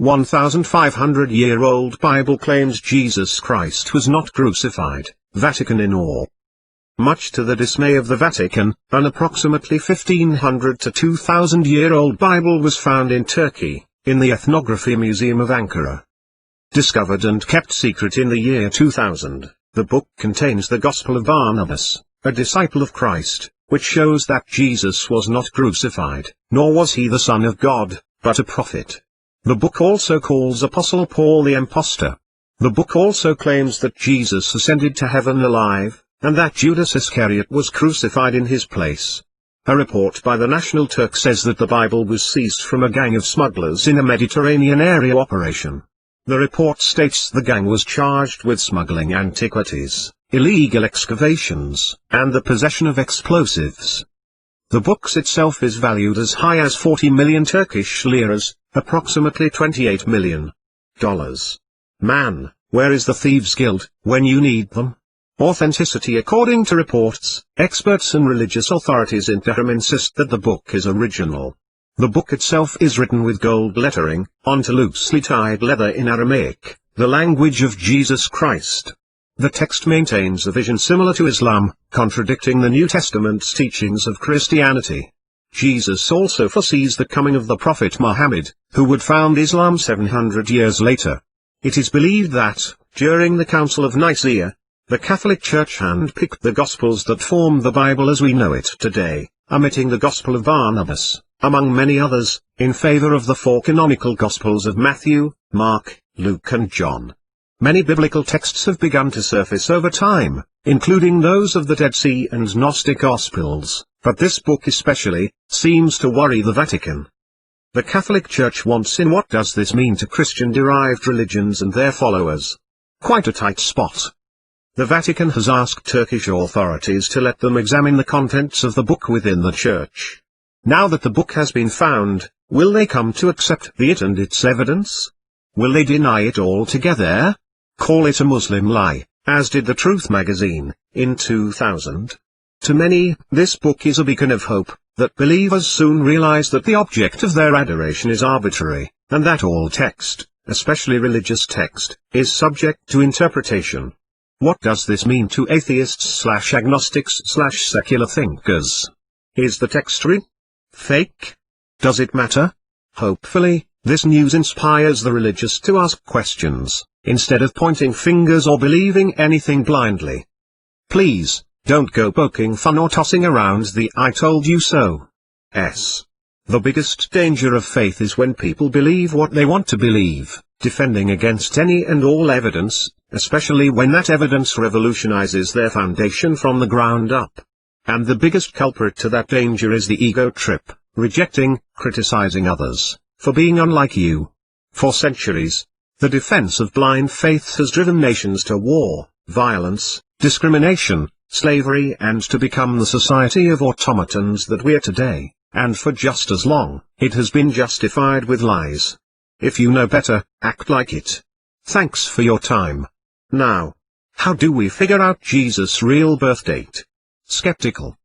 1,500-year-old Bible claims Jesus Christ was not crucified. Vatican in awe. Much to the dismay of the Vatican, an approximately 1500 to 2000-year-old Bible was found in Turkey, in the Ethnography Museum of Ankara. Discovered and kept secret in the year 2000, the book contains the Gospel of Barnabas, a disciple of Christ, which shows that Jesus was not crucified, nor was he the Son of God, but a prophet. The book also calls Apostle Paul the impostor. The book also claims that Jesus ascended to heaven alive, and that Judas Iscariot was crucified in his place. A report by the National Turk says that the Bible was seized from a gang of smugglers in a Mediterranean area operation. The report states the gang was charged with smuggling antiquities, illegal excavations, and the possession of explosives. The book itself is valued as high as 40 million Turkish liras, approximately $28 million. Man, where is the thieves' guild, when you need them? Authenticity. According to reports, experts and religious authorities in Tehran insist that the book is original. The book itself is written with gold lettering, onto loosely tied leather in Aramaic, the language of Jesus Christ. The text maintains a vision similar to Islam, contradicting the New Testament's teachings of Christianity. Jesus also foresees the coming of the Prophet Muhammad, who would found Islam 700 years later. It is believed that, during the Council of Nicaea, the Catholic Church handpicked the Gospels that form the Bible as we know it today, omitting the Gospel of Barnabas, among many others, in favor of the four canonical Gospels of Matthew, Mark, Luke and John. Many biblical texts have begun to surface over time, including those of the Dead Sea and Gnostic Gospels, but this book especially, seems to worry the Vatican. The Catholic Church wants in. What does this mean to Christian-derived religions and their followers? Quite a tight spot. The Vatican has asked Turkish authorities to let them examine the contents of the book within the Church. Now that the book has been found, will they come to accept it and its evidence? Will they deny it altogether? Call it a Muslim lie, as did the Truth magazine, in 2000. To many, this book is a beacon of hope, that believers soon realize that the object of their adoration is arbitrary, and that all text, especially religious text, is subject to interpretation. What does this mean to atheists/agnostics/secular thinkers? Is the text real? Fake? Does it matter? Hopefully, this news inspires the religious to ask questions, instead of pointing fingers or believing anything blindly. Please, don't go poking fun or tossing around the "I told you so." The biggest danger of faith is when people believe what they want to believe, defending against any and all evidence, especially when that evidence revolutionizes their foundation from the ground up. And the biggest culprit to that danger is the ego trip, rejecting, criticizing others, for being unlike you. For centuries, the defense of blind faith has driven nations to war, violence, discrimination, slavery and to become the society of automatons that we are today, and for just as long, it has been justified with lies. If you know better, act like it. Thanks for your time. Now, how do we figure out Jesus' real birth date? Skeptical.